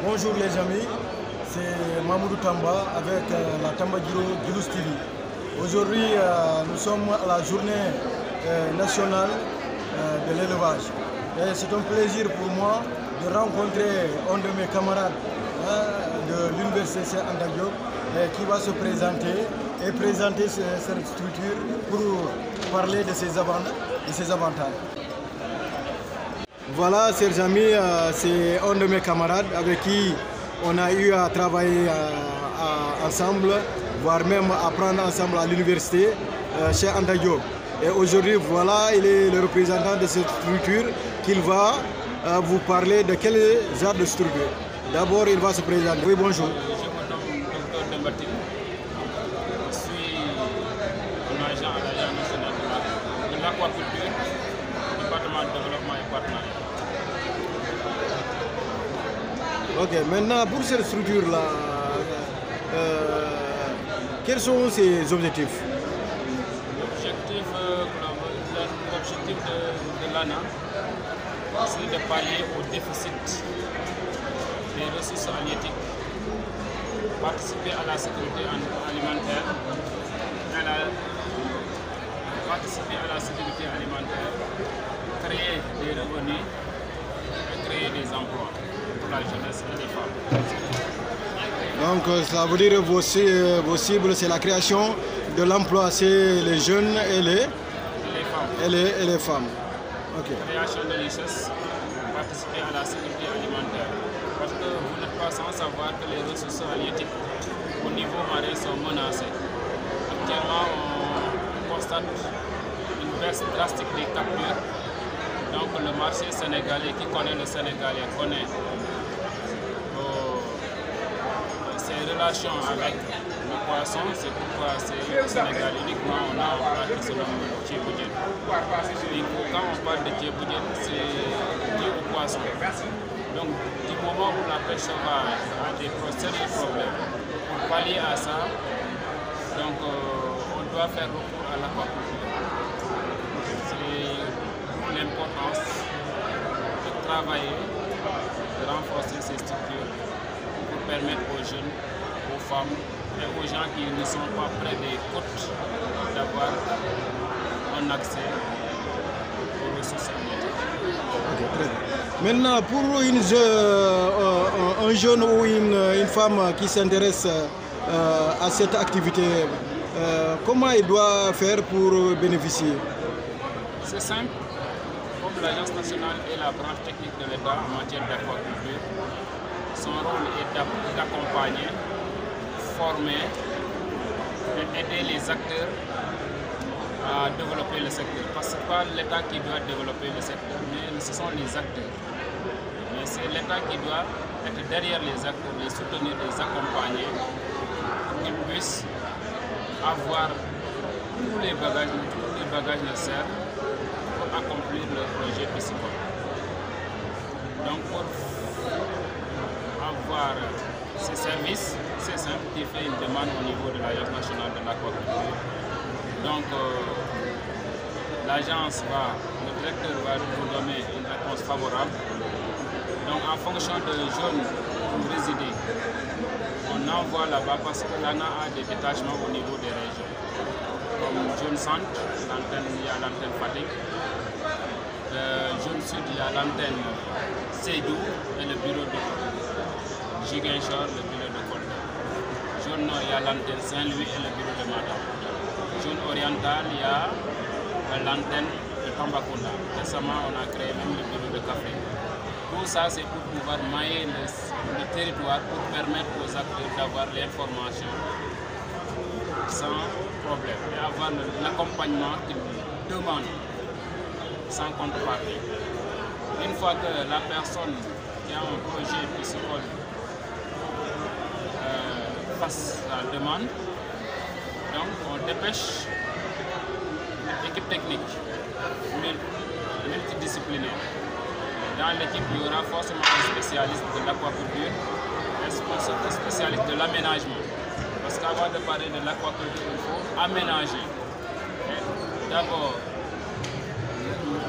Bonjour les amis, c'est Mamoudou Tamba avec la Tamba Gilos TV. Aujourd'hui, nous sommes à la journée nationale de l'élevage. Et c'est un plaisir pour moi de rencontrer un de mes camarades de l'université Anta Diop qui va se présenter et présenter cette structure pour parler de ses avantages. Voilà, chers amis, c'est un de mes camarades avec qui on a eu à travailler ensemble, voire même apprendre ensemble à l'université chez Anta Diop. Et aujourd'hui, voilà, il est le représentant de cette structure qu'il va vous parler de quel genre de structure. D'abord, il va se présenter. Oui, bonjour. Je me nomme Dr Dembatine. Je suis un agent à l'Agence nationale de l'aquaculture, département de développement et partenariat. Ok, maintenant pour cette structure-là, quels sont ses objectifs? L'objectif de l'ANA, c'est de pallier au déficit des ressources halieutiques, participer à la sécurité alimentaire, créer des revenus et créer des emplois pour la jeunesse et les femmes. Donc ça veut dire que vos cibles, c'est la création de l'emploi, c'est les jeunes et les femmes. Okay. Création de richesse, participer à la sécurité alimentaire. Parce que vous n'êtes pas sans savoir que les ressources halieutiques au niveau marin sont menacées. Actuellement, on constate une baisse drastique des captures. Donc le marché sénégalais, qui connaît le Sénégalais, connaît ses relations avec le poisson. C'est pourquoi c'est au Sénégal uniquement on a un plat qui se nomme Djeboudienne. Et quand on parle de Djeboudienne, c'est lié au poisson. Donc du moment où la pêche sauvage a des sérieux problèmes, pour pallier à ça, donc, on doit faire recours à l'aquaculture. C'est l'importance de travailler, de renforcer ces structures pour permettre aux jeunes, aux femmes et aux gens qui ne sont pas près des côtes d'avoir un accès aux ressources halieutiques. Okay, très bien. Maintenant, pour un jeune ou une femme qui s'intéresse à cette activité, comment il doit faire pour bénéficier? C'est simple. Comme l'Agence nationale est la branche technique de l'État en matière d'aquaculture, son rôle est d'accompagner, former et aider les acteurs à développer le secteur. Parce que ce n'est pas l'État qui doit développer le secteur, mais ce sont les acteurs. Mais c'est l'État qui doit être derrière les acteurs, les soutenir, les accompagner pour qu'ils puissent avoir tous les bagages nécessaires pour accomplir leur projet piscicole. Donc pour avoir ces services, c'est simple, il fait une demande au niveau de l'Agence nationale de l'aquaculture. Donc l'agence le directeur va vous donner une réponse favorable. Donc en fonction de zone où vous résidez, on envoie là-bas parce que l'ANA a des détachements au niveau des régions. Comme zone centre, il y a l'antenne Fatick. Zone sud, il y a l'antenne Sédou et le bureau de Ziguinchor, le bureau de Kolda. Zone nord, il y a l'antenne Saint-Louis et le bureau de Matam. Zone orientale, il y a l'antenne de Tambacounda. Récemment, on a créé même le bureau de Café. Tout ça, c'est pour pouvoir mailler le territoire pour permettre aux acteurs d'avoir l'information sans problème et avoir l'accompagnement qu'ils demandent sans contrepartie. Une fois que la personne qui a un projet piscicole fasse la demande, donc on dépêche l'équipe technique multidisciplinaire. Dans l'équipe, il y aura forcément un spécialiste de l'aquaculture, un spécialiste de l'aménagement. Parce qu'avant de parler de l'aquaculture, il faut aménager. D'abord,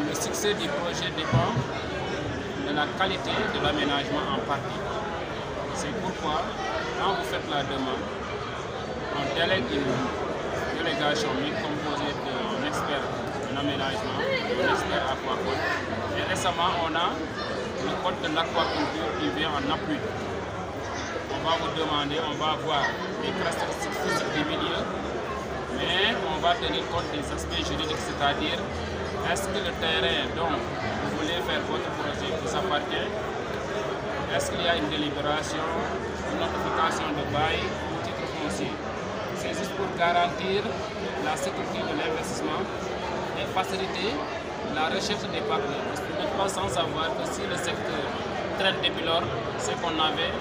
le succès du projet dépend de la qualité de l'aménagement en partie. C'est pourquoi, quand vous faites la demande, on délègue une délégation composée d'un expert en aménagement, d'un expert aquacole. Et récemment, on a le code de l'aquaculture qui vient en appui. On va vous demander, on va voir les caractéristiques physiques des milieux, mais on va tenir compte des aspects juridiques, c'est-à-dire est-ce que le terrain dont vous voulez faire votre projet vous appartient? Est-ce qu'il y a une délibération, une notification de bail ou titre foncier? C'est juste pour garantir la sécurité de l'investissement et faciliter la recherche des partenaires. Parce que vous n'êtes pas sans savoir que si le secteur traite depuis lors, c'est qu'on avait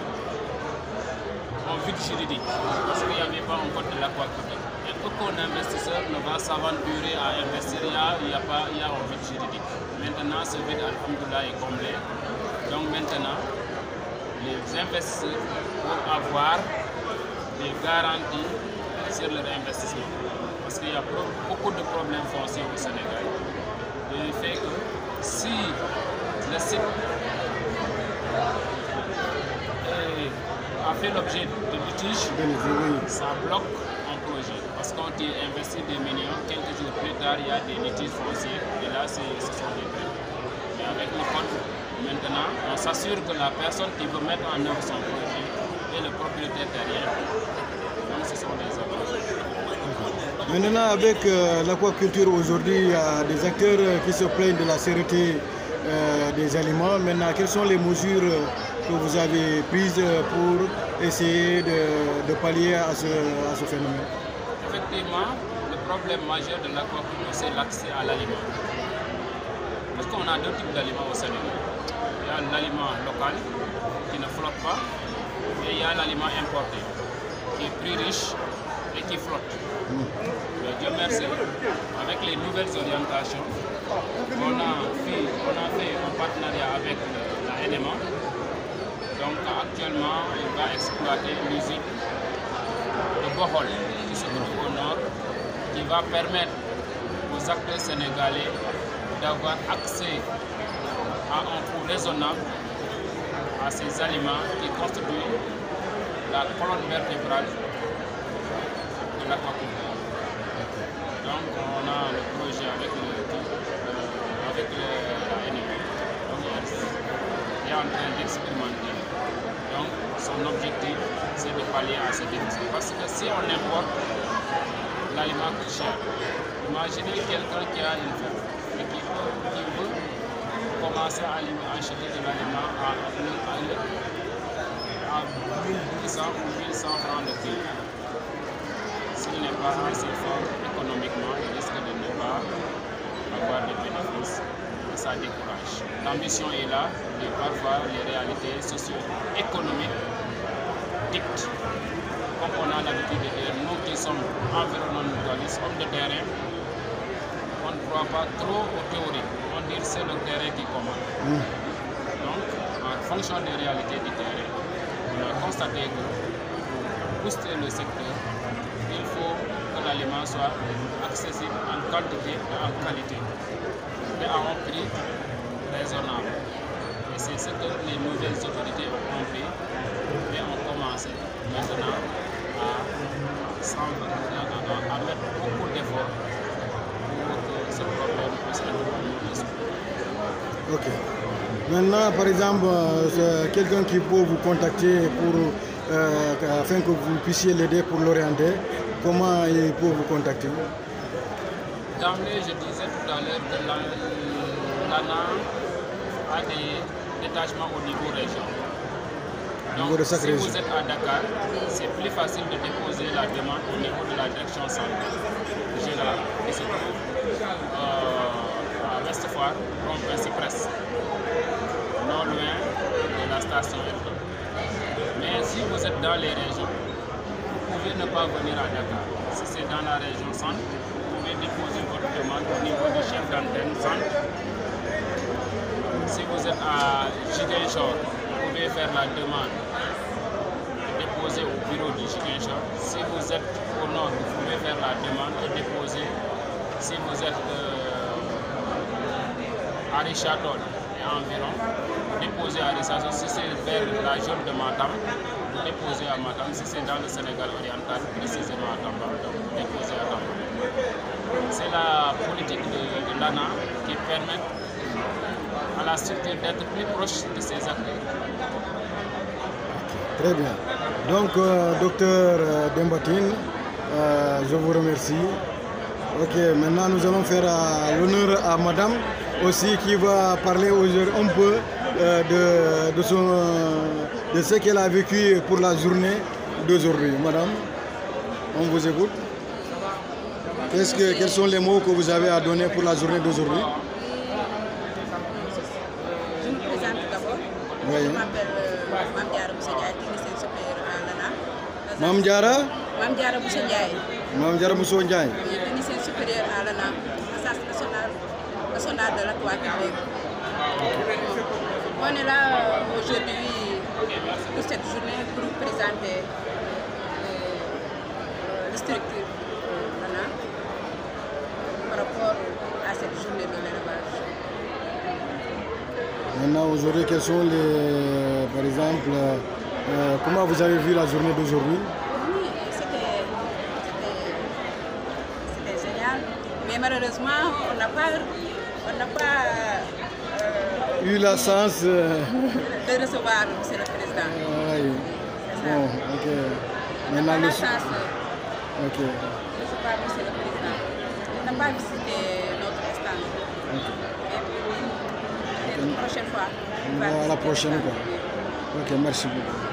un vide juridique, parce qu'il n'y avait pas un code de l'aquaculture. Et aucun investisseur ne va s'aventurer à investir, il y a un vide juridique. Maintenant, ce vide, alhamdoulilah, est comblé. Donc maintenant, les investisseurs vont avoir des garanties sur leur investissement. Parce qu'il y a beaucoup de problèmes fonciers au Sénégal. Le fait que si le site a fait l'objet de litiges, ça bloque un projet. Parce qu'on investit des millions, quelques jours plus tard, il y a des litiges fonciers. Et là, ce sont des prêts. Mais avec le code, maintenant, on s'assure que la personne qui veut mettre en œuvre son projet est le propriétaire terrien. Donc, ce sont des avantages. Maintenant, avec l'aquaculture aujourd'hui, il y a des acteurs qui se plaignent de la sécurité des aliments. Maintenant, quelles sont les mesures que vous avez prises pour essayer de pallier à ce phénomène? Effectivement, le problème majeur de l'aquaculture, c'est l'accès à l'aliment. Parce qu'on a deux types d'aliments au Sénégal. Il y a l'aliment local qui ne flotte pas et il y a l'aliment importé qui est plus riche et qui flotte. Mais Dieu merci, avec les nouvelles orientations, on a fait un partenariat avec la NMA. Donc actuellement, il va exploiter l'usine de Bohol qui se trouve au nord, qui va permettre aux acteurs sénégalais d'avoir accès à un coût raisonnable à ces aliments qui constituent la colonne vertébrale de l'aquaculture. Donc on a le projet avec la NMA. Donc il est en train d'expérimenter. Donc son objectif c'est de pallier à ce déficit. Parce que si on importe, l'aliment coûte cher. Imaginez quelqu'un qui a une ferme et qui veut commencer à acheter de l'aliment à 1800 ou 1100 francs le kilo. S'il n'est pas assez fort économiquement, il risque de ne pas avoir de bénéfices et ça décourage. L'ambition est là, et parfois les réalités socio-économiques dictent. Comme on a l'habitude de dire, nous qui sommes environnementalistes, hommes de terrain, on ne croit pas trop aux théories. On dit que c'est le terrain qui commande. Donc, en fonction des réalités du terrain, on a constaté que pour booster le secteur, il faut que l'aliment soit accessible en quantité et en qualité, mais à un prix raisonnable. Et c'est ce que les nouvelles autorités ont compris et ont commencé maintenant à mettre beaucoup d'efforts pour que ce problème puisse être résolu. Ok. Maintenant, par exemple, quelqu'un qui peut vous contacter afin que vous puissiez l'aider pour l'orienter, comment il peut vous contacter? D'emblée, je disais tout à l'heure que l'ANA a des détachements au niveau région. Donc, si vous êtes à Dakar, c'est plus facile de déposer la demande au niveau de la direction centrale générale qui se trouve à West Foire, Rond-Point-Cypress, non loin de la station F2. Mais si vous êtes dans les régions, vous pouvez ne pas venir à Dakar. Si c'est dans la région centre, vous pouvez déposer votre demande au niveau du chef d'antenne centre. Si vous êtes à Ziguinchor, vous pouvez faire la demande et déposer au bureau du Ziguinchor. Si vous êtes au nord, vous pouvez faire la demande et déposer. Si vous êtes à Richardol et environ, déposer à Rissassa. Si c'est vers la zone de Matam, vous déposez à Matam. Si c'est dans le Sénégal oriental, précisément à Tamba, donc vous déposez à Tamba. C'est la politique de l'ANA qui permet à la structure d'être plus proche de ses acteurs. Très bien. Donc, docteur Demba Tine, je vous remercie. Ok, maintenant nous allons faire l'honneur à madame aussi qui va parler aujourd'hui un peu de ce qu'elle a vécu pour la journée d'aujourd'hui. Madame, on vous écoute. Quels sont les mots que vous avez à donner pour la journée d'aujourd'hui? Je me présente d'abord. Oui. Je m'appelle Mame Diarra Bousso Ndiaye, technicienne supérieure à l'ANA. Mame Diarra? Mame Diarra Bousso Ndiaye. Mame Diarra Bousso Ndiaye. Technicienne supérieure à l'ANA, Agence nationale de l'aquaculture. On est là aujourd'hui pour cette journée pour vous présenter la structure l'ANA par rapport à cette journée de l'élevage. Maintenant, aujourd'hui, quels sont les... Par exemple, comment vous avez vu la journée d'aujourd'hui? Oui, c'était génial. Mais malheureusement, on n'a pas eu la chance de recevoir M. le Président. Oui. Bon, ok. Maintenant, On a la chance ok. de recevoir M. le Président. On n'a pas visité notre stand. Ok. Et la prochaine fois. À la prochaine, quoi. Ok, merci beaucoup.